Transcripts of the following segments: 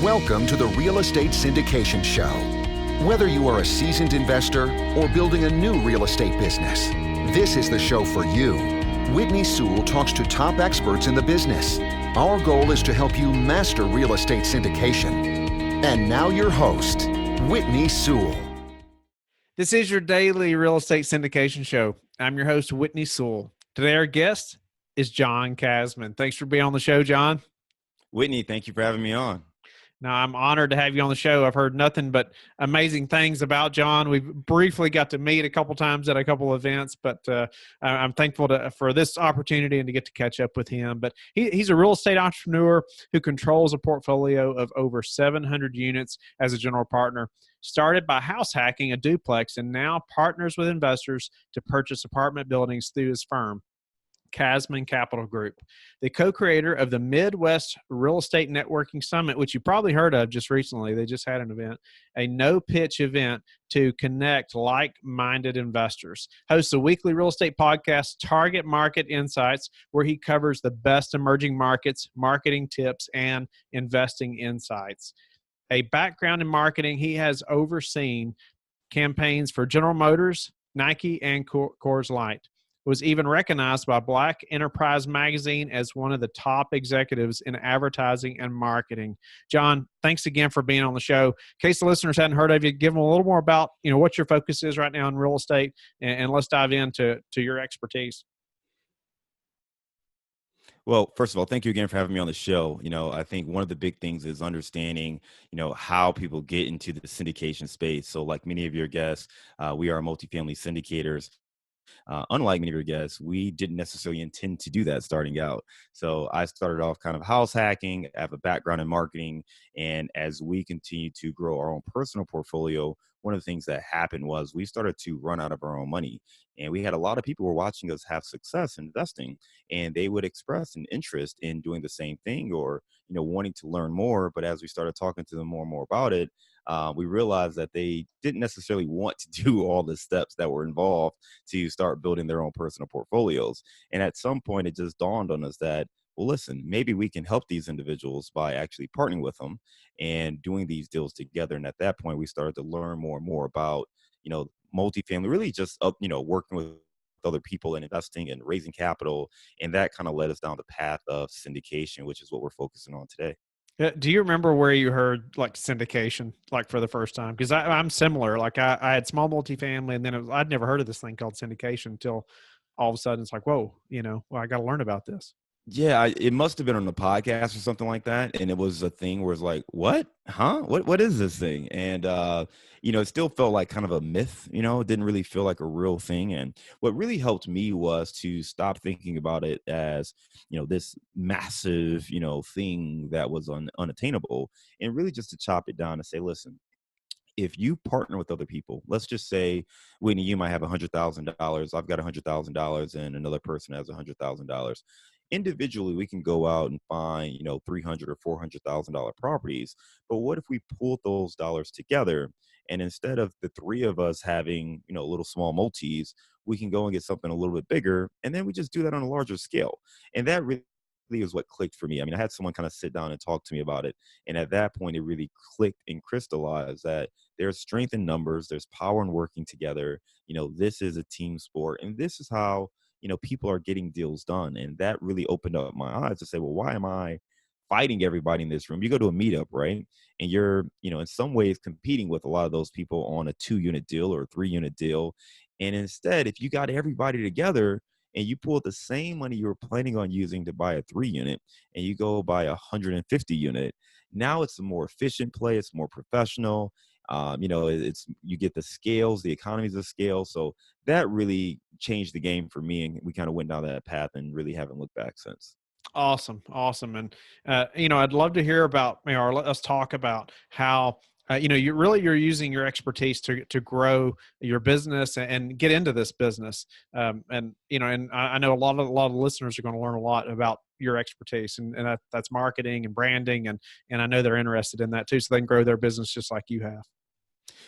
Welcome to the Real Estate Syndication Show. Whether you are a seasoned investor or building a new real estate business, this is the show for you. Whitney Sewell talks to top experts in the business. Our goal is to help you master real estate syndication. And now your host, Whitney Sewell. This is your daily real estate syndication show. I'm your host, Whitney Sewell. Today, our guest is John Casmon. Thanks for being on the show, John. Whitney, thank you for having me on. Now, I'm honored to have you on the show. I've heard nothing but amazing things about John. We've briefly got to meet a couple times at a couple events, but I'm thankful for this opportunity and to get to catch up with him. But he's a real estate entrepreneur who controls a portfolio of over 700 units as a general partner. Started by house hacking a duplex and now partners with investors to purchase apartment buildings through his firm, Casmon Capital Group, the co-creator of the Midwest Real Estate Networking Summit, which you probably heard of just recently. They just had an event, a no-pitch event to connect like-minded investors. Hosts a weekly real estate podcast, Target Market Insights, where he covers the best emerging markets, marketing tips, and investing insights. A background in marketing, he has overseen campaigns for General Motors, Nike, and Coors Light. Was even recognized by Black Enterprise Magazine as one of the top executives in advertising and marketing. John, thanks again for being on the show. In case the listeners hadn't heard of you, give them a little more about what your focus is right now in real estate, and let's dive into your expertise. Well, first of all, thank you again for having me on the show. I think one of the big things is understanding, how people get into the syndication space. So like many of your guests, we are multifamily syndicators. Unlike many of your guests, we didn't necessarily intend to do that starting out. So I started off kind of house hacking. I have a background in marketing. And as we continue to grow our own personal portfolio, one of the things that happened was we started to run out of our own money. And we had a lot of people who were watching us have success investing, and they would express an interest in doing the same thing or, wanting to learn more. But as we started talking to them more and more about it, we realized that they didn't necessarily want to do all the steps that were involved to start building their own personal portfolios. And at some point, it just dawned on us that, well, listen, maybe we can help these individuals by actually partnering with them and doing these deals together. And at that point, we started to learn more and more about, multifamily, really just, working with other people and investing and raising capital. And that kind of led us down the path of syndication, which is what we're focusing on today. Do you remember where you heard like syndication, like for the first time? Because I'm similar. Like I had small multifamily, and then I'd never heard of this thing called syndication until all of a sudden it's like, whoa, I got to learn about this. Yeah, it must have been on the podcast or something like that. And it was a thing where it's like, what? Huh? What is this thing? And, it still felt like kind of a myth, it didn't really feel like a real thing. And what really helped me was to stop thinking about it as, this massive, thing that was unattainable, and really just to chop it down and say, listen, if you partner with other people, let's just say, Whitney, you might have $100,000. I've got $100,000 and another person has $100,000. Individually, we can go out and find, $300,000 or $400,000 properties. But what if we pulled those dollars together, and instead of the three of us having, little small multis, we can go and get something a little bit bigger, and then we just do that on a larger scale. And that really is what clicked for me. I mean, I had someone kind of sit down and talk to me about it. And at that point, it really clicked and crystallized that there's strength in numbers, there's power in working together. This is a team sport, and this is how people are getting deals done. And that really opened up my eyes to say, well, why am I fighting everybody in this room? You go to a meetup, right? And you're, in some ways competing with a lot of those people on a 2-unit deal or a 3-unit deal. And instead, if you got everybody together and you pull the same money you were planning on using to buy a 3-unit and you go buy a 150-unit, now it's a more efficient play. It's more professional. You get the scales, the economies of scale. So that really changed the game for me. And we kind of went down that path and really haven't looked back since. Awesome. And, I'd love to hear about, or let's talk about how, you're using your expertise to grow your business and get into this business. And I know a lot of listeners are going to learn a lot about your expertise, and that's marketing and branding. And I know they're interested in that too, so they can grow their business just like you have.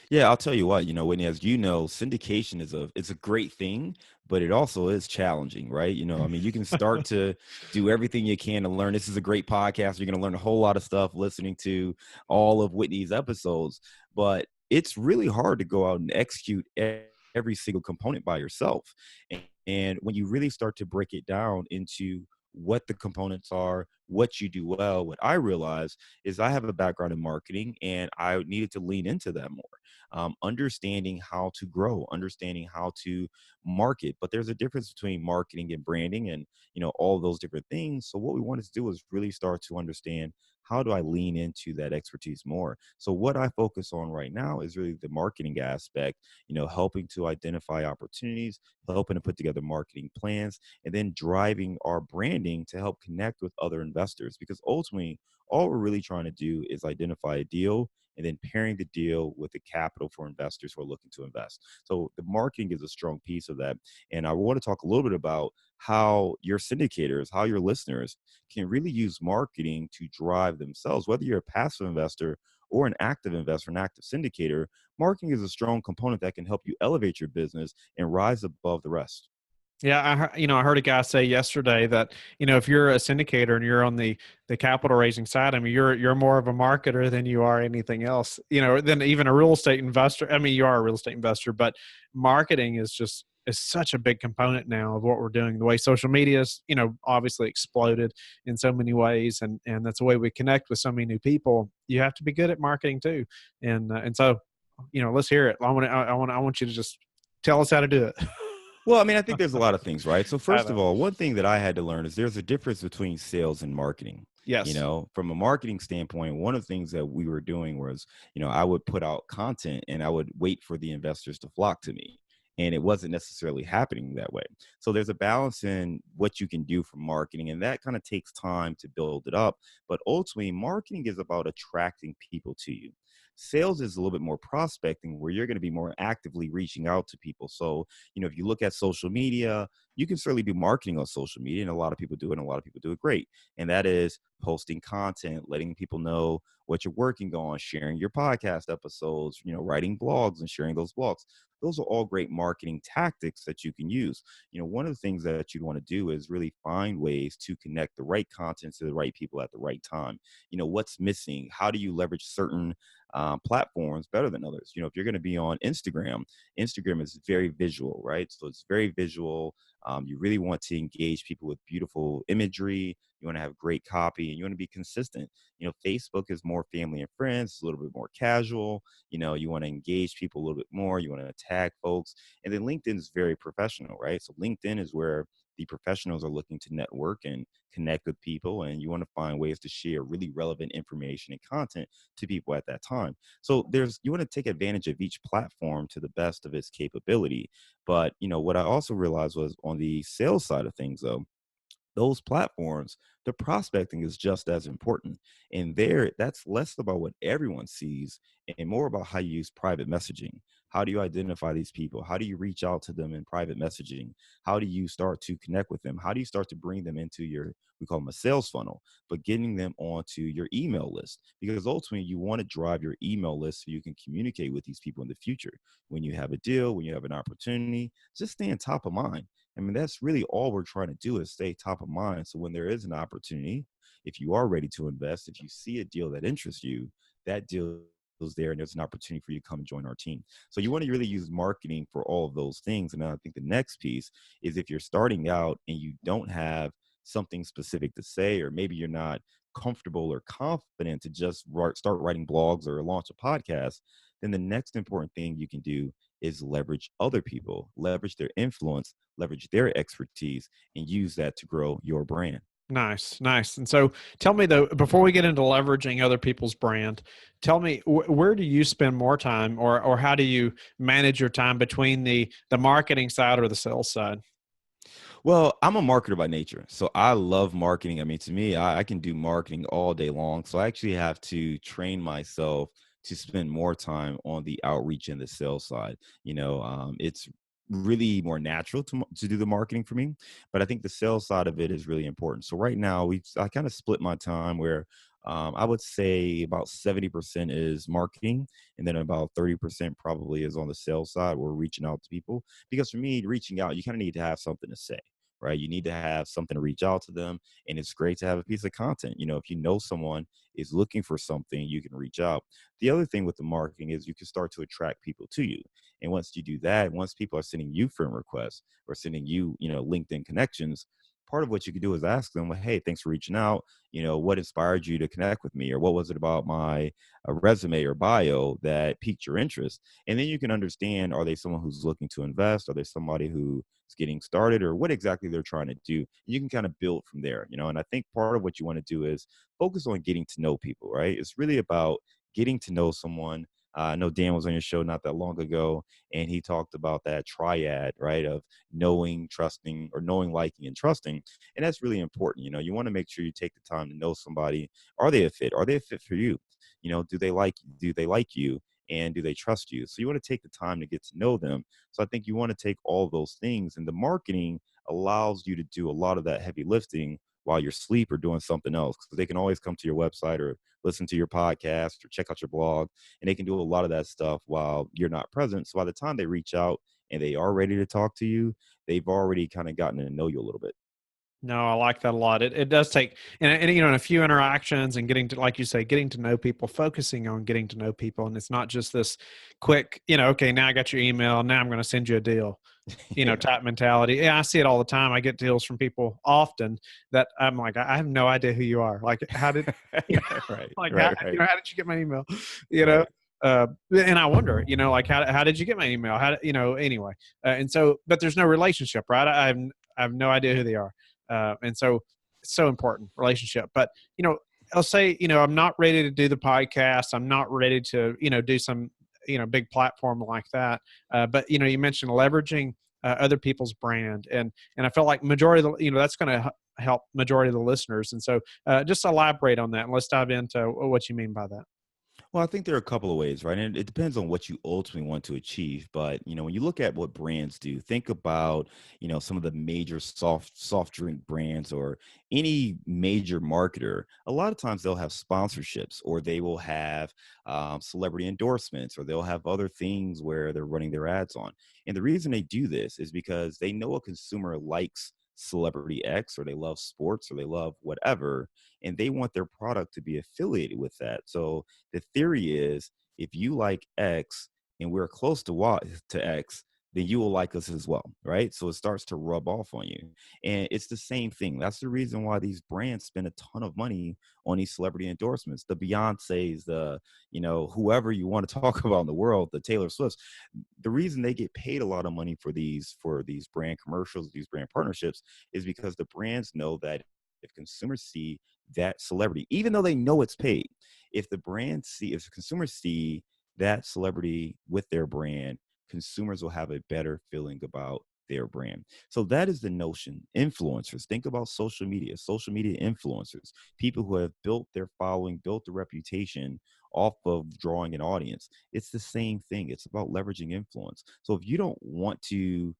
Yeah, I'll tell you what, Whitney, as you know, syndication it's a great thing, but it also is challenging, right? I mean, you can start to do everything you can to learn. This is a great podcast. You're going to learn a whole lot of stuff listening to all of Whitney's episodes, but it's really hard to go out and execute every single component by yourself. And when you really start to break it down into what the components are, what you do well, what I realized is I have a background in marketing and I needed to lean into that more. Understanding how to grow, understanding how to market. But there's a difference between marketing and branding and, all those different things. So what we wanted to do is really start to understand how do I lean into that expertise more? So what I focus on right now is really the marketing aspect, helping to identify opportunities, helping to put together marketing plans, and then driving our branding to help connect with other investors. Because ultimately, all we're really trying to do is identify a deal and then pairing the deal with the capital for investors who are looking to invest. So the marketing is a strong piece of that. And I want to talk a little bit about how your syndicators, how your listeners can really use marketing to drive themselves, whether you're a passive investor or an active investor, an active syndicator. Marketing is a strong component that can help you elevate your business and rise above the rest. Yeah, I heard a guy say yesterday that, if you're a syndicator and you're on the capital raising side, I mean, you're more of a marketer than you are anything else, than even a real estate investor. I mean, you are a real estate investor, but marketing is such a big component now of what we're doing. The way social media is, obviously exploded in so many ways, and that's the way we connect with so many new people. You have to be good at marketing too, and so, let's hear it. I want you to just tell us how to do it. Well, I mean, I think there's a lot of things, right? So I first of know. all, one thing that I had to learn is there's a difference between sales and marketing. Yes. From a marketing standpoint, one of the things that we were doing was, I would put out content and I would wait for the investors to flock to me. And it wasn't necessarily happening that way. So there's a balance in what you can do for marketing, and that kind of takes time to build it up. But ultimately, marketing is about attracting people to you. Sales is a little bit more prospecting where you're going to be more actively reaching out to people. So, if you look at social media, you can certainly do marketing on social media, and a lot of people do it, and a lot of people do it great. And that is posting content, letting people know what you're working on, sharing your podcast episodes, writing blogs and sharing those blogs. Those are all great marketing tactics that you can use. One of the things that you'd want to do is really find ways to connect the right content to the right people at the right time. What's missing? How do you leverage certain platforms better than others? If you're going to be on Instagram, Instagram is very visual, right? So it's very visual. You really want to engage people with beautiful imagery. You want to have great copy and you want to be consistent. Facebook is more family and friends, it's a little bit more casual. You want to engage people a little bit more. You want to tag folks. And then LinkedIn is very professional, right? So LinkedIn is where the professionals are looking to network and connect with people. And you want to find ways to share really relevant information and content to people at that time. So you want to take advantage of each platform to the best of its capability. But, what I also realized was on the sales side of things, though, those platforms, the prospecting is just as important. And that's less about what everyone sees and more about how you use private messaging. How do you identify these people? How do you reach out to them in private messaging? How do you start to connect with them? How do you start to bring them into we call them a sales funnel, but getting them onto your email list? Because ultimately you want to drive your email list so you can communicate with these people in the future. When you have a deal, when you have an opportunity, just stay on top of mind. I mean, that's really all we're trying to do is stay top of mind. So when there is an opportunity, if you are ready to invest, if you see a deal that interests you, that deal is there and there's an opportunity for you to come and join our team. So you want to really use marketing for all of those things. And then I think the next piece is if you're starting out and you don't have something specific to say, or maybe you're not comfortable or confident to just start writing blogs or launch a podcast, then the next important thing you can do is leverage other people, leverage their influence, leverage their expertise, and use that to grow your brand. Nice, nice. And so tell me though, before we get into leveraging other people's brand, tell me where do you spend more time or how do you manage your time between the marketing side or the sales side? Well, I'm a marketer by nature. So I love marketing. I mean, to me, I can do marketing all day long. So I actually have to train myself to spend more time on the outreach and the sales side. It's really more natural to do the marketing for me, but I think the sales side of it is really important. So right now I kind of split my time where I would say about 70% is marketing, and then about 30% probably is on the sales side. We're reaching out to people, because for me, reaching out, you kind of need to have something to say, right? You need to have something to reach out to them. And it's great to have a piece of content. If you know someone is looking for something, you can reach out. The other thing with the marketing is you can start to attract people to you. And once you do that, once people are sending you friend requests or sending you, LinkedIn connections, part of what you can do is ask them, well, hey, thanks for reaching out. What inspired you to connect with me? Or what was it about my resume or bio that piqued your interest? And then you can understand, are they someone who's looking to invest? Are they somebody who is getting started, or what exactly they're trying to do? You can kind of build from there, and I think part of what you want to do is focus on getting to know people, right? It's really about getting to know someone. I know Dan was on your show not that long ago, and he talked about that triad, right, of knowing, trusting, or knowing, liking, and trusting. And that's really important. You want to make sure you take the time to know somebody. Are they a fit? Are they a fit for you? Do they like you? And do they trust you? So you want to take the time to get to know them. So I think you want to take all those things, and the marketing allows you to do a lot of that heavy lifting while you're asleep or doing something else, because they can always come to your website or listen to your podcast or check out your blog, and they can do a lot of that stuff while you're not present. So by the time they reach out and they are ready to talk to you, they've already kind of gotten to know you a little bit. No, I like that a lot. It does take, and in a few interactions and getting to, like you say, getting to know people, focusing on getting to know people. And it's not just this quick, okay, now I got your email. Now I'm going to send you a deal, Yeah. type mentality. Yeah, I see it all the time. I get deals from people often that I'm like, I have no idea who you are. Like, how did, Right. like, Right. Right. how did you get my email? Right. And I wonder, like, how did you get my email? Anyway. And so, but there's no relationship, right? I have no idea who they are. And so it's so important, relationship. But, I'll say, I'm not ready to do the podcast. I'm not ready to, do some, big platform like that. But, you mentioned leveraging other people's brand. And I felt like majority of the, that's going to help majority of the listeners. And so just elaborate on that, and let's dive into what you mean by that. Well, I think there are a couple of ways, right? And it depends on what you ultimately want to achieve. But, when you look at what brands do, think about, some of the major soft drink brands or any major marketer. A lot of times they'll have sponsorships, or they will have celebrity endorsements, or they'll have other things where they're running their ads on. And the reason they do this is because they know a consumer likes celebrity X, or they love sports, or they love whatever, and they want their product to be affiliated with that. So the theory is, if you like X and we're close to to X, then you will like us as well, right? So it starts to rub off on you. And it's the same thing. That's the reason why these brands spend a ton of money on these celebrity endorsements. The Beyoncé's, whoever you want to talk about in the world, the Taylor Swifts. The reason they get paid a lot of money for these brand commercials, these brand partnerships, is because the brands know that if consumers see that celebrity, even though they know it's paid, if the consumers see that celebrity with their brand, consumers will have a better feeling about their brand. So that is the notion. Influencers, think about social media influencers, people who have built their following, built a reputation off of drawing an audience. It's the same thing. It's about leveraging influence. So if you don't want to,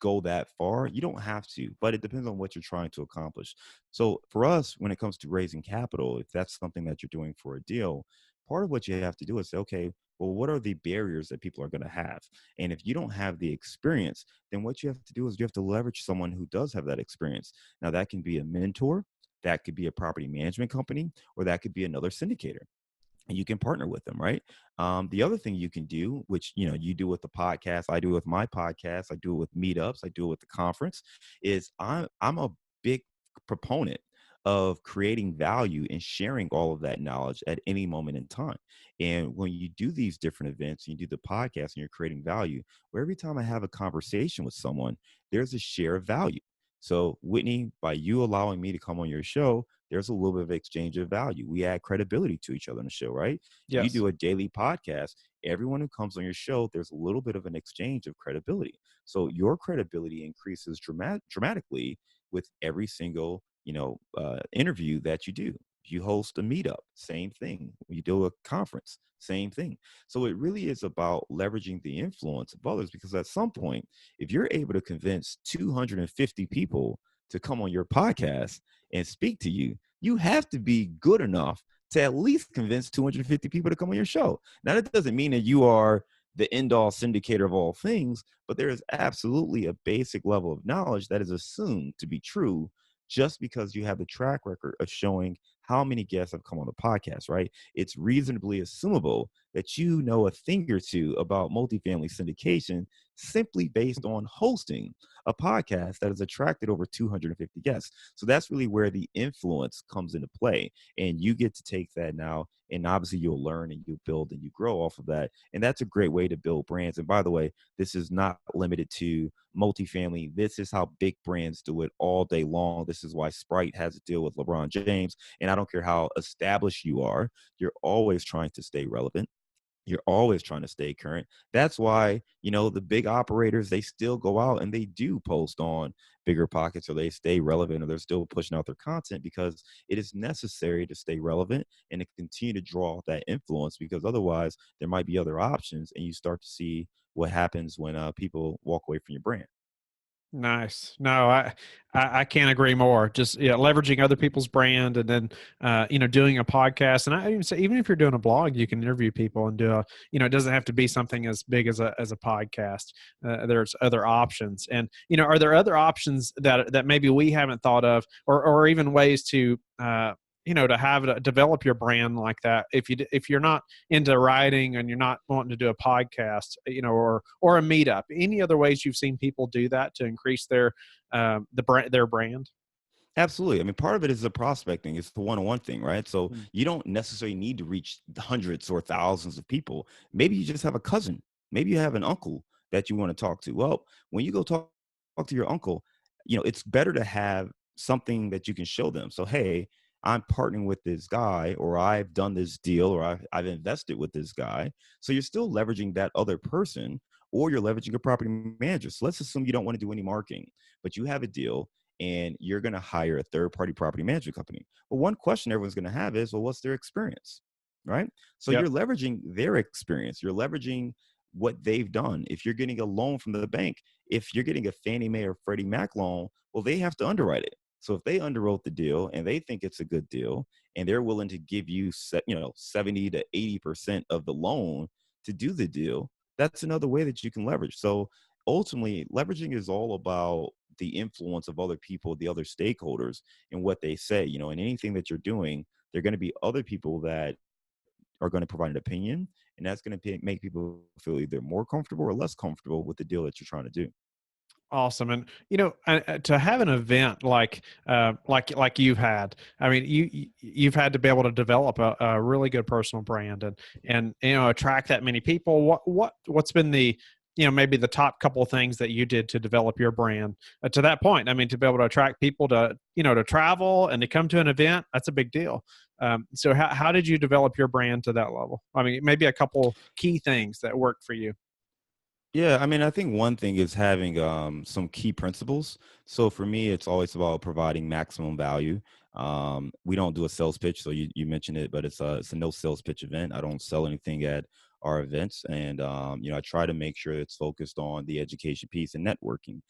go that far, you don't have to, but it depends on what you're trying to accomplish. So for us, when it comes to raising capital, if that's something that you're doing for a deal, part of what you have to do is say, okay, well, what are the barriers that people are going to have? And if you don't have the experience, then what you have to do is you have to leverage someone who does have that experience. Now, that can be a mentor, that could be a property management company, or that could be another syndicator. And you can partner with them, right? The other thing you can do, which you do with the podcast, I do with my podcast, I do it with meetups, I do it with the conference, is I'm a big proponent of creating value and sharing all of that knowledge at any moment in time. And when you do these different events, you do the podcast and you're creating value, where every time I have a conversation with someone, there's a share of value. So Whitney, by you allowing me to come on your show, there's a little bit of exchange of value. We add credibility to each other on the show, right? You Yes. do a daily podcast. Everyone who comes on your show, there's a little bit of an exchange of credibility. So your credibility increases dramatically with every single, interview that you do. You host a meetup, same thing. You do a conference, same thing. So it really is about leveraging the influence of others, because at some point, if you're able to convince 250 people to come on your podcast and speak to you, you have to be good enough to at least convince 250 people to come on your show. Now, that doesn't mean that you are the end-all syndicator of all things, but there is absolutely a basic level of knowledge that is assumed to be true just because you have the track record of showing how many guests have come on the podcast, right? It's reasonably assumable that you know a thing or two about multifamily syndication simply based on hosting a podcast that has attracted over 250 guests. So that's really where the influence comes into play. And you get to take that now, and obviously you'll learn and you build and you grow off of that. And that's a great way to build brands. And by the way, this is not limited to multifamily. This is how big brands do it all day long. This is why Sprite has a deal with LeBron James. And I don't care how established you are, you're always trying to stay relevant. You're always trying to stay current. That's why, the big operators, they still go out and they do post on Bigger Pockets, or they stay relevant, or they're still pushing out their content, because it is necessary to stay relevant and to continue to draw that influence, because otherwise there might be other options and you start to see what happens when people walk away from your brand. Nice. No, I can't agree more. Just leveraging other people's brand, and then doing a podcast. And I even say, even if you're doing a blog, you can interview people and do a it doesn't have to be something as big as a podcast. There's other options, and are there other options that maybe we haven't thought of, or even ways to to develop your brand like that? If you're not into writing and you're not wanting to do a podcast, or a meetup, any other ways you've seen people do that to increase their brand? Absolutely. I mean, part of it is the prospecting. It's the one-on-one thing, right? So Mm. you don't necessarily need to reach hundreds or thousands of people. Maybe you just have a cousin. Maybe you have an uncle that you want to talk to. Well, when you go talk to your uncle, it's better to have something that you can show them. So, hey, I'm partnering with this guy, or I've done this deal, or I've invested with this guy. So you're still leveraging that other person, or you're leveraging a property manager. So let's assume you don't want to do any marketing, but you have a deal and you're going to hire a third-party property management company. But one question everyone's going to have is, well, what's their experience, right? So Yep. you're leveraging their experience. You're leveraging what they've done. If you're getting a loan from the bank, if you're getting a Fannie Mae or Freddie Mac loan, well, they have to underwrite it. So if they underwrote the deal and they think it's a good deal, and they're willing to give you 70 to 80% of the loan to do the deal, that's another way that you can leverage. So ultimately, leveraging is all about the influence of other people, the other stakeholders, and what they say. In anything that you're doing, there are going to be other people that are going to provide an opinion, and that's going to make people feel either more comfortable or less comfortable with the deal that you're trying to do. Awesome. And to have an event like you've had, I mean, you've had to be able to develop a really good personal brand, and attract that many people. What's been the maybe the top couple of things that you did to develop your brand to that point? I mean, to be able to attract people to to travel and to come to an event, that's a big deal. So how did you develop your brand to that level? I mean, maybe a couple key things that worked for you. Yeah, I mean, I think one thing is having some key principles. So for me, it's always about providing maximum value. We don't do a sales pitch, so you mentioned it, but it's a no sales pitch event. I don't sell anything at our events, and I try to make sure it's focused on the education piece and networking.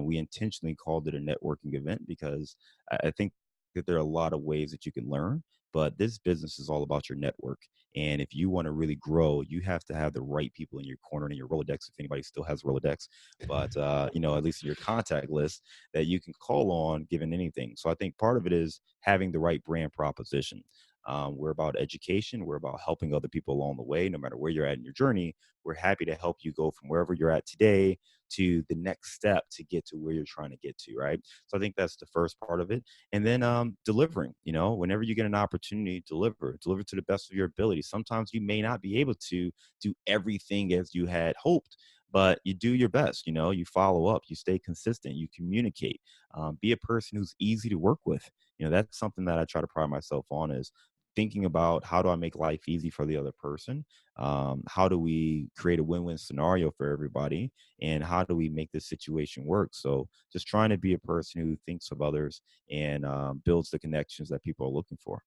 We intentionally called it a networking event because I think that there are a lot of ways that you can learn, but this business is all about your network. And if you want to really grow, you have to have the right people in your corner and in your Rolodex, if anybody still has Rolodex, but at least in your contact list that you can call on given anything. So I think part of it is having the right brand proposition. We're about education. We're about helping other people along the way, no matter where you're at in your journey. We're happy to help you go from wherever you're at today to the next step to get to where you're trying to get to, right? So I think that's the first part of it. And then delivering, whenever you get an opportunity, deliver to the best of your ability. Sometimes you may not be able to do everything as you had hoped, but you do your best. You follow up, you stay consistent, you communicate, be a person who's easy to work with. That's something that I try to pride myself on, is thinking about how do I make life easy for the other person? How do we create a win-win scenario for everybody? And how do we make this situation work? So just trying to be a person who thinks of others and builds the connections that people are looking for.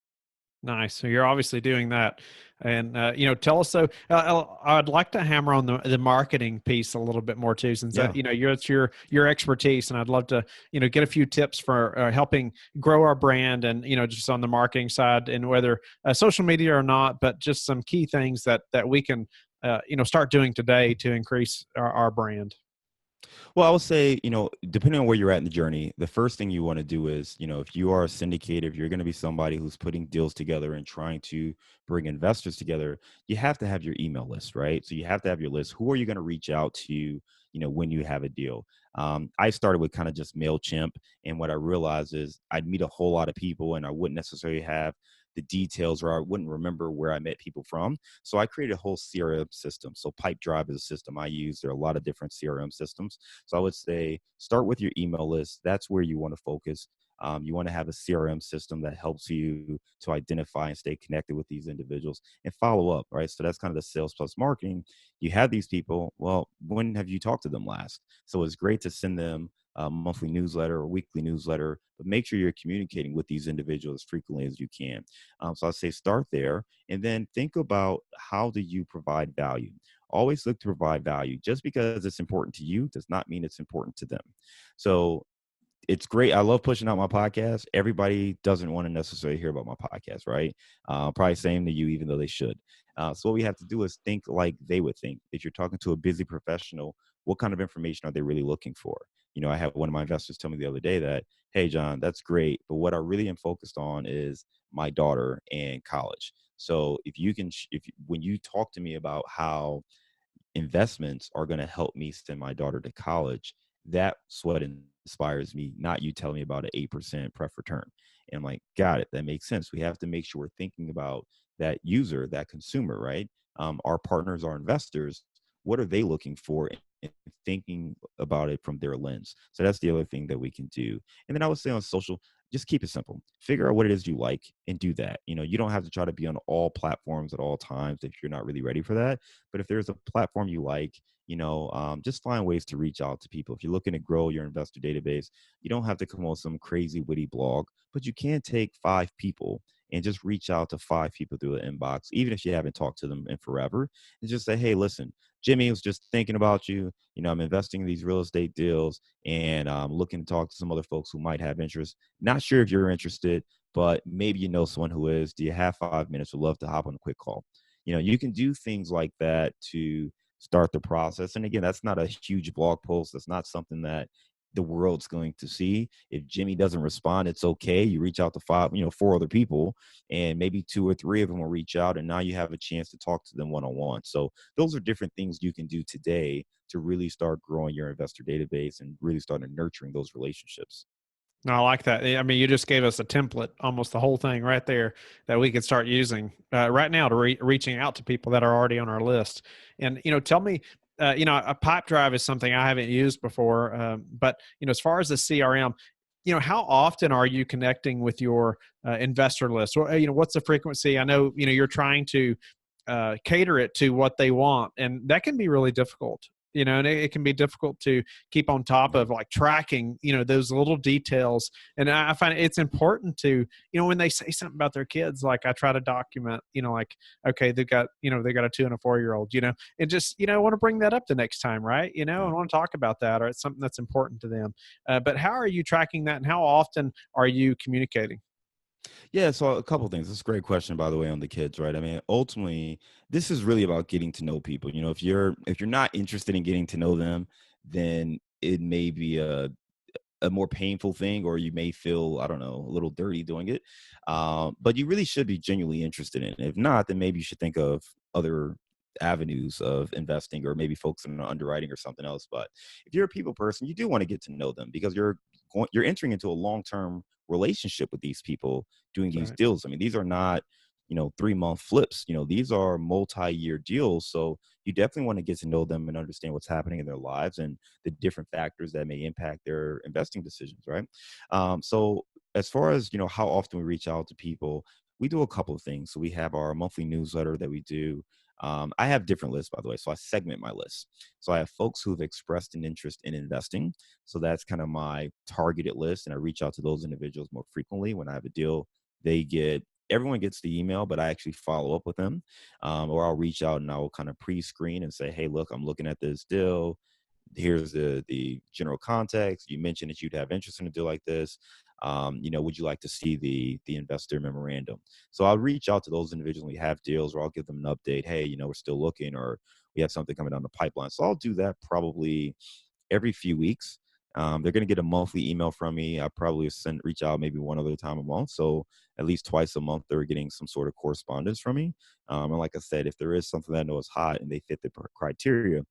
Nice. So you're obviously doing that, and tell us. So I'd like to hammer on the marketing piece a little bit more too, since Yeah. it's your expertise, and I'd love to get a few tips for helping grow our brand, and just on the marketing side, and whether social media or not, but just some key things that we can start doing today to increase our brand. Well, I would say, depending on where you're at in the journey, the first thing you want to do is, if you are a syndicator, if you're going to be somebody who's putting deals together and trying to bring investors together, you have to have your email list, right? So you have to have your list. Who are you going to reach out to, when you have a deal? I started with kind of just MailChimp. And what I realized is I'd meet a whole lot of people and I wouldn't necessarily have the details, or I wouldn't remember where I met people from. So I created a whole CRM system. So Pipedrive is a system I use. There are a lot of different CRM systems. So I would say start with your email list. That's where you want to focus. You want to have a CRM system that helps you to identify and stay connected with these individuals and follow up, right? So that's kind of the sales plus marketing. You have these people. Well, when have you talked to them last? So it's great to send them a monthly newsletter or weekly newsletter, but make sure you're communicating with these individuals as frequently as you can. So I'd say start there, and then think about, how do you provide value? Always look to provide value. Just because it's important to you does not mean it's important to them. So it's great. I love pushing out my podcast. Everybody doesn't want to necessarily hear about my podcast, right? Probably same to you, even though they should. So what we have to do is think like they would think. If you're talking to a busy professional, what kind of information are they really looking for? I had one of my investors tell me the other day that, hey, John, that's great, but what I really am focused on is my daughter and college. So if you can, when you talk to me about how investments are going to help me send my daughter to college, that's what inspires me, not you telling me about an 8% pref return. And I'm like, got it. That makes sense. We have to make sure we're thinking about that user, that consumer, right? Our partners, our investors, what are they looking for, and thinking about it from their lens. So that's the other thing that we can do. And then I would say on social, just keep it simple. Figure out what it is you like and do that. You don't have to try to be on all platforms at all times if you're not really ready for that. But if there's a platform you like, just find ways to reach out to people. If you're looking to grow your investor database, you don't have to come on some crazy witty blog, but you can take 5 people and just reach out to 5 people through the inbox, even if you haven't talked to them in forever, and just say, hey, listen, Jimmy was just thinking about you. I'm investing in these real estate deals, and I'm looking to talk to some other folks who might have interest. Not sure if you're interested, but maybe you know someone who is. Do you have 5 minutes? Would love to hop on a quick call. You can do things like that to start the process. And again, that's not a huge blog post. That's not something that the world's going to see. If Jimmy doesn't respond, it's okay. You reach out to 4 other people, and maybe 2 or 3 of them will reach out, and now you have a chance to talk to them one-on-one. So those are different things you can do today to really start growing your investor database and really starting nurturing those relationships. No, I like that. I mean, you just gave us a template, almost the whole thing right there, that we could start using right now to reaching out to people that are already on our list. And tell me, a pipe drive is something I haven't used before, but as far as the CRM, how often are you connecting with your investor list? Or what's the frequency? I know you're trying to cater it to what they want, and that can be really difficult. And it can be difficult to keep on top of, like, tracking those little details. And I find it's important to when they say something about their kids, like, I try to document, like, okay, they got a 2 and a 4-year-old, and just I want to bring that up the next time, right? I want to talk about that, or it's something that's important to them. But how are you tracking that, and how often are you communicating? Yeah, so a couple things. That's a great question, by the way, on the kids, right? I mean, ultimately, this is really about getting to know people. If you're not interested in getting to know them, then it may be a more painful thing, or you may feel, I don't know, a little dirty doing it. But you really should be genuinely interested in it. If not, then maybe you should think of other avenues of investing, or maybe focusing on underwriting or something else. But if you're a people person, you do want to get to know them, because you're entering into a long-term relationship with these people doing That's these right. deals. I mean, these are not 3-month flips. These are multi-year deals. So you definitely want to get to know them and understand what's happening in their lives and the different factors that may impact their investing decisions, right? So as far as how often we reach out to people, we do a couple of things. So we have our monthly newsletter that we do. I have different lists, by the way, so I segment my list. So I have folks who've expressed an interest in investing. So that's kind of my targeted list, and I reach out to those individuals more frequently. When I have a deal, they get everyone gets the email, but I actually follow up with them, or I'll reach out and I will kind of pre-screen and say, hey, look, I'm looking at this deal. Here's the general context. You mentioned that you'd have interest in a deal like this. Would you like to see the investor memorandum? So I'll reach out to those individuals we have deals, or I'll give them an update. Hey, we're still looking, or we have something coming down the pipeline. So I'll do that probably every few weeks. They're going to get a monthly email from me. I probably reach out maybe one other time a month. So at least twice a month, they're getting some sort of correspondence from me. And like I said, if there is something that I know is hot and they fit the criteria,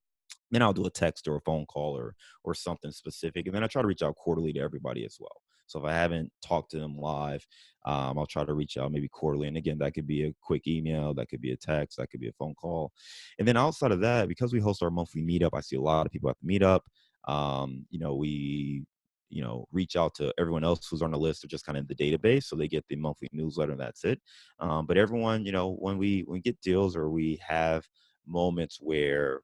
then I'll do a text or a phone call or something specific. And then I try to reach out quarterly to everybody as well. So if I haven't talked to them live, I'll try to reach out maybe quarterly. And again, that could be a quick email, that could be a text, that could be a phone call. And then outside of that, because we host our monthly meetup, I see a lot of people at the meetup. We reach out to everyone else who's on the list or just kind of in the database. So they get the monthly newsletter and that's it. But everyone, when we get deals or we have moments where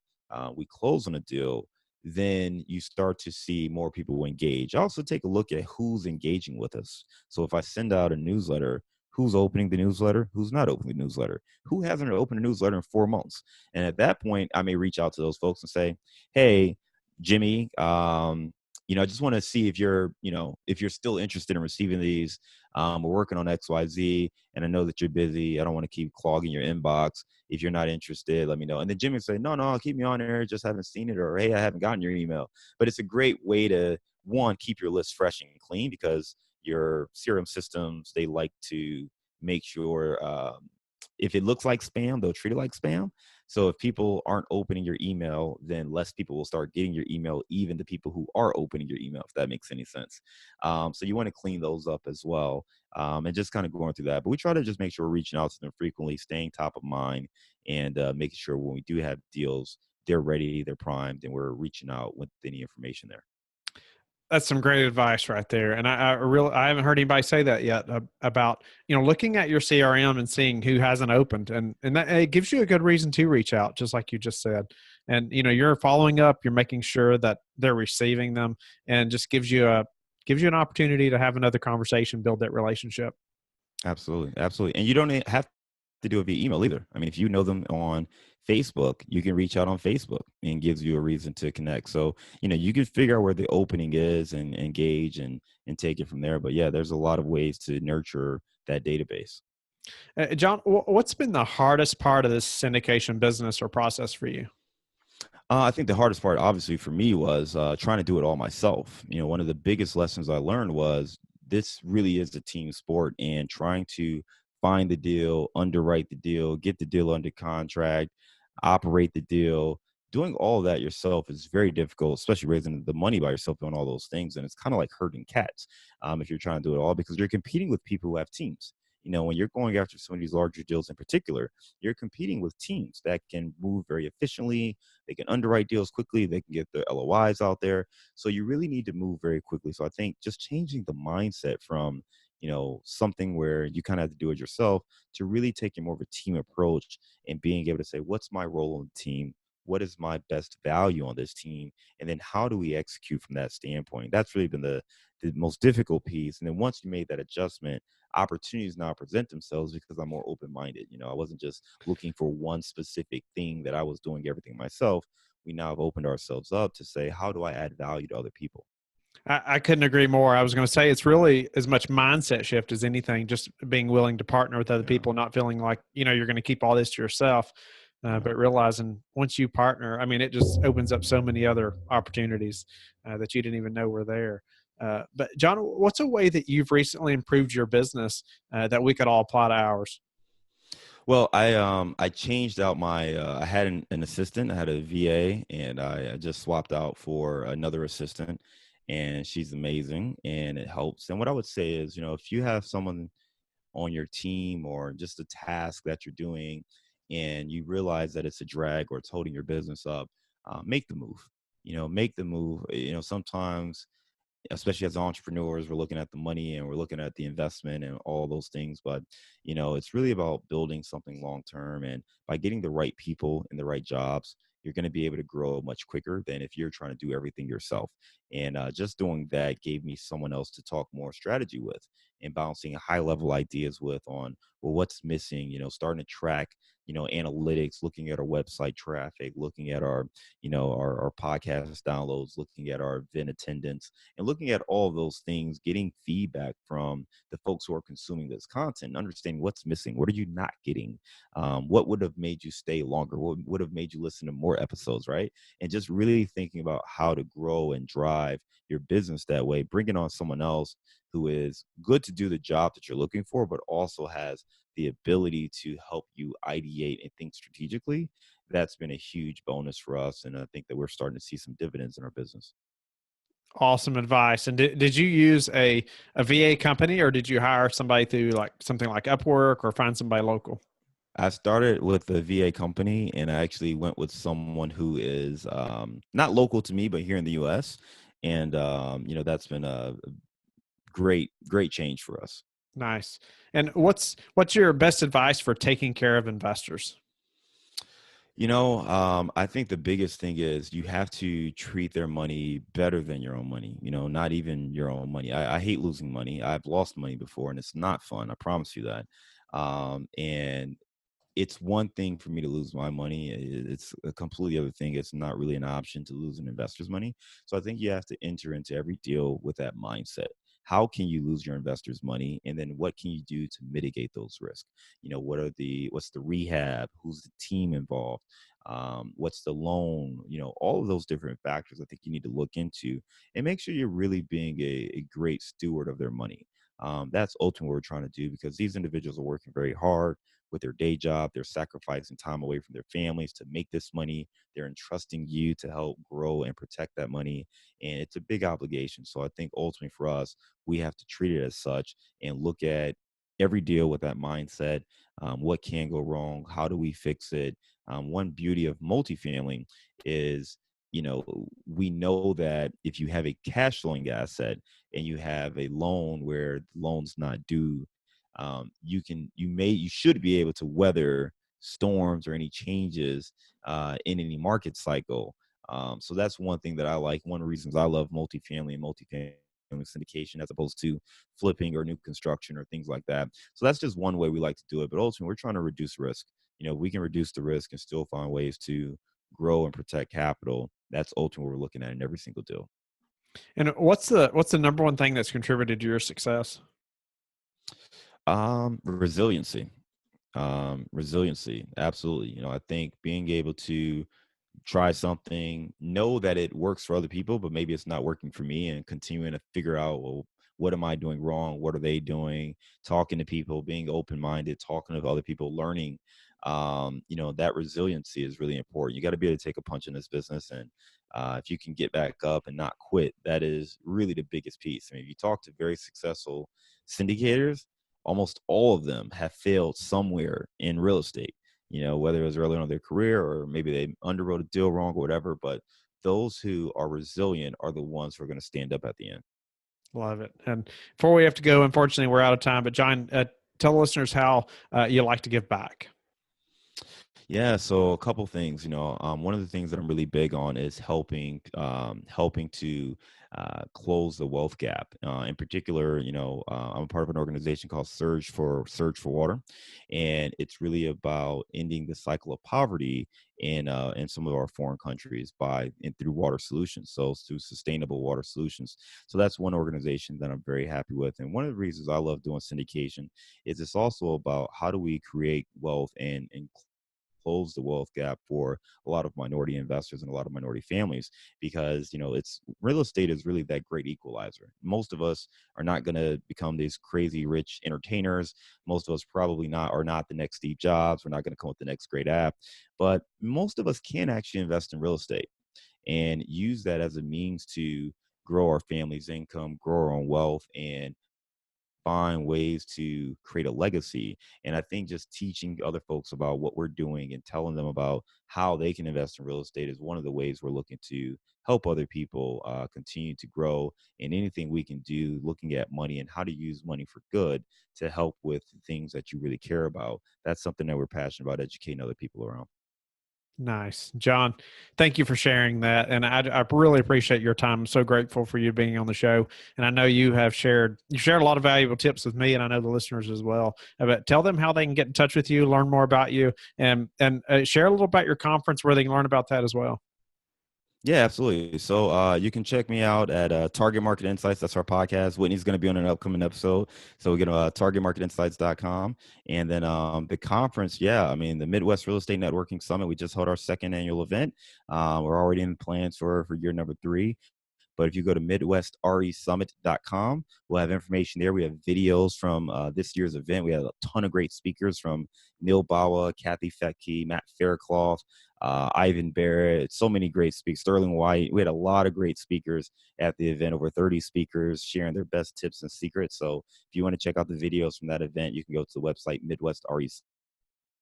we close on a deal, then you start to see more people engage. Also take a look at who's engaging with us. So if I send out a newsletter, who's opening the newsletter, who's not opening the newsletter, who hasn't opened a newsletter in 4 months. And at that point, I may reach out to those folks and say, hey, Jimmy, I just want to see if you're still interested in receiving these. We're working on XYZ, and I know that you're busy. I don't want to keep clogging your inbox. If you're not interested, let me know. And then Jimmy would say, no, keep me on there. Just haven't seen it, or hey, I haven't gotten your email. But it's a great way to, one, keep your list fresh and clean, because your CRM systems, they like to make sure if it looks like spam, they'll treat it like spam. So if people aren't opening your email, then less people will start getting your email, even the people who are opening your email, if that makes any sense. So you want to clean those up as well, and just kind of going through that. But we try to just make sure we're reaching out to them frequently, staying top of mind, and making sure when we do have deals, they're ready, they're primed, and we're reaching out with any information there. That's some great advice right there. And I haven't heard anybody say that yet about, looking at your CRM and seeing who hasn't opened, and that it gives you a good reason to reach out, just like you just said. And, you're following up, you're making sure that they're receiving them, and just gives you an opportunity to have another conversation, build that relationship. Absolutely. Absolutely. And you don't have to do it via email either. I mean, if you know them on Facebook, you can reach out on Facebook, and gives you a reason to connect. So, you can figure out where the opening is and engage and take it from there. But yeah, there's a lot of ways to nurture that database. John, what's been the hardest part of this syndication business or process for you? I think the hardest part, obviously, for me was trying to do it all myself. One of the biggest lessons I learned was this really is a team sport, and trying to find the deal, underwrite the deal, get the deal under contract, operate the deal. Doing all of that yourself is very difficult, especially raising the money by yourself, doing all those things. And it's kind of like herding cats if you're trying to do it all, because you're competing with people who have teams. When you're going after some of these larger deals in particular, you're competing with teams that can move very efficiently. They can underwrite deals quickly. They can get their LOIs out there. So you really need to move very quickly. So I think just changing the mindset from, something where you kind of have to do it yourself, to really taking more of a team approach and being able to say, what's my role on the team? What is my best value on this team? And then how do we execute from that standpoint? That's really been the most difficult piece. And then once you made that adjustment, opportunities now present themselves because I'm more open-minded. I wasn't just looking for one specific thing that I was doing everything myself. We now have opened ourselves up to say, how do I add value to other people? I couldn't agree more. I was going to say it's really as much mindset shift as anything, just being willing to partner with other people, not feeling like, you're going to keep all this to yourself, but realizing once you partner, I mean, it just opens up so many other opportunities that you didn't even know were there. But John, what's a way that you've recently improved your business that we could all apply to ours? Well, I changed out my I had an assistant. I had a VA, and I just swapped out for another assistant, and she's amazing, and it helps. And what I would say is, if you have someone on your team or just a task that you're doing, and you realize that it's a drag or it's holding your business up, make the move. Make the move. Sometimes, especially as entrepreneurs, we're looking at the money and we're looking at the investment and all those things. But, it's really about building something long term. And by getting the right people in the right jobs, you're going to be able to grow much quicker than if you're trying to do everything yourself. And just doing that gave me someone else to talk more strategy with and bouncing high level ideas with on, well, what's missing, starting to track, analytics, looking at our website traffic, looking at our, our podcast downloads, looking at our event attendance, and looking at all of those things, getting feedback from the folks who are consuming this content, understanding what's missing, what are you not getting, what would have made you stay longer, what would have made you listen to more episodes, right? And just really thinking about how to grow and drive your business that way, bringing on someone else who is good to do the job that you're looking for, but also has the ability to help you ideate and think strategically. That's been a huge bonus for us. And I think that we're starting to see some dividends in our business. Awesome advice. And did you use a VA company, or did you hire somebody through like something like Upwork, or find somebody local? I started with a VA company, and I actually went with someone who is not local to me, but here in the U.S. And that's been a great change for us. Nice. And what's your best advice for taking care of investors? I think the biggest thing is you have to treat their money better than your own money, not even your own money. I hate losing money. I've lost money before, and it's not fun. I promise you that. And it's one thing for me to lose my money. It's a completely other thing. It's not really an option to lose an investor's money. So I think you have to enter into every deal with that mindset. How can you lose your investor's money? And then what can you do to mitigate those risks? What's the rehab? Who's the team involved? What's the loan? All of those different factors I think you need to look into and make sure you're really being a great steward of their money. That's ultimately what we're trying to do, because these individuals are working very hard with their day job. They're sacrificing time away from their families to make this money. They're entrusting you to help grow and protect that money. And it's a big obligation. So I think ultimately for us, we have to treat it as such and look at every deal with that mindset. What can go wrong? How do we fix it? One beauty of multifamily is, we know that if you have a cash flowing asset and you have a loan where the loan's not due, you should be able to weather storms or any changes in any market cycle. So that's one thing that I like. One of the reasons I love multifamily and multifamily syndication as opposed to flipping or new construction or things like that. So that's just one way we like to do it. But ultimately, we're trying to reduce risk. We can reduce the risk and still find ways to grow and protect capital. That's ultimately what we're looking at in every single deal. And what's the number one thing that's contributed to your success? Resiliency. Resiliency. Absolutely. I think being able to try something, know that it works for other people, but maybe it's not working for me, and continuing to figure out, well, what am I doing wrong? What are they doing? Talking to people, being open-minded, talking to other people, learning. That resiliency is really important. You got to be able to take a punch in this business. And if you can get back up and not quit, that is really the biggest piece. I mean, if you talk to very successful syndicators, almost all of them have failed somewhere in real estate, whether it was early on in their career or maybe they underwrote a deal wrong or whatever. But those who are resilient are the ones who are going to stand up at the end. Love it. And before we have to go, unfortunately, we're out of time. But John, tell listeners how you like to give back. Yeah, so a couple things. One of the things that I'm really big on is helping to close the wealth gap. In particular, I'm a part of an organization called Surge for Water, and it's really about ending the cycle of poverty in some of our foreign countries through water solutions. So through sustainable water solutions. So that's one organization that I'm very happy with. And one of the reasons I love doing syndication is it's also about how do we create wealth and close the wealth gap for a lot of minority investors and a lot of minority families, because it's real estate is really that great equalizer. Most of us are not going to become these crazy rich entertainers. Most of us probably are not the next Steve Jobs. We're not going to come with the next great app, but most of us can actually invest in real estate and use that as a means to grow our family's income, grow our own wealth, and find ways to create a legacy. And I think just teaching other folks about what we're doing and telling them about how they can invest in real estate is one of the ways we're looking to help other people continue to grow. And anything we can do looking at money and how to use money for good to help with things that you really care about, that's something that we're passionate about educating other people around. Nice. John, thank you for sharing that. And I really appreciate your time. I'm so grateful for you being on the show. And I know you shared a lot of valuable tips with me, and I know the listeners as well. But tell them how they can get in touch with you, learn more about you, and share a little about your conference where they can learn about that as well. Yeah, absolutely. So you can check me out at Target Market Insights. That's our podcast. Whitney's going to be on an upcoming episode. So we get targetmarketinsights.com. And then the conference, the Midwest Real Estate Networking Summit. We just held our second annual event. We're already in plans for year number 3. But if you go to MidwestRESummit.com, we'll have information there. We have videos from this year's event. We had a ton of great speakers from Neil Bawa, Kathy Fettke, Matt Faircloth, Ivan Barrett, so many great speakers, Sterling White. We had a lot of great speakers at the event, over 30 speakers sharing their best tips and secrets. So if you want to check out the videos from that event, you can go to the website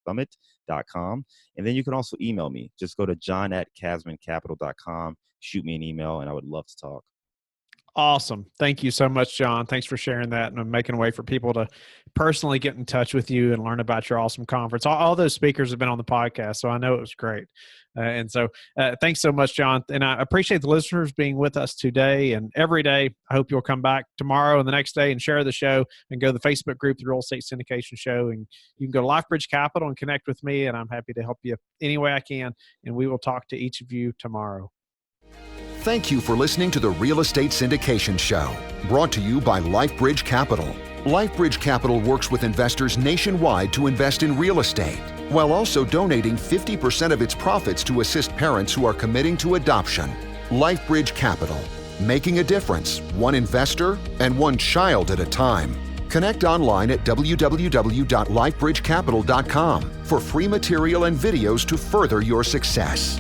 MidwestRESummit.com. And then you can also email me. Just go to john@casmoncapital.com. Shoot me an email, and I would love to talk. Awesome. Thank you so much, John. Thanks for sharing that and making a way for people to personally get in touch with you and learn about your awesome conference. All those speakers have been on the podcast, so I know it was great. And so thanks so much, John. And I appreciate the listeners being with us today and every day. I hope you'll come back tomorrow and the next day and share the show and go to the Facebook group, The Real Estate Syndication Show. And you can go to LifeBridge Capital and connect with me, and I'm happy to help you any way I can. And we will talk to each of you tomorrow. Thank you for listening to the Real Estate Syndication Show, brought to you by LifeBridge Capital. LifeBridge Capital works with investors nationwide to invest in real estate, while also donating 50% of its profits to assist parents who are committing to adoption. LifeBridge Capital, making a difference, one investor and one child at a time. Connect online at www.lifebridgecapital.com for free material and videos to further your success.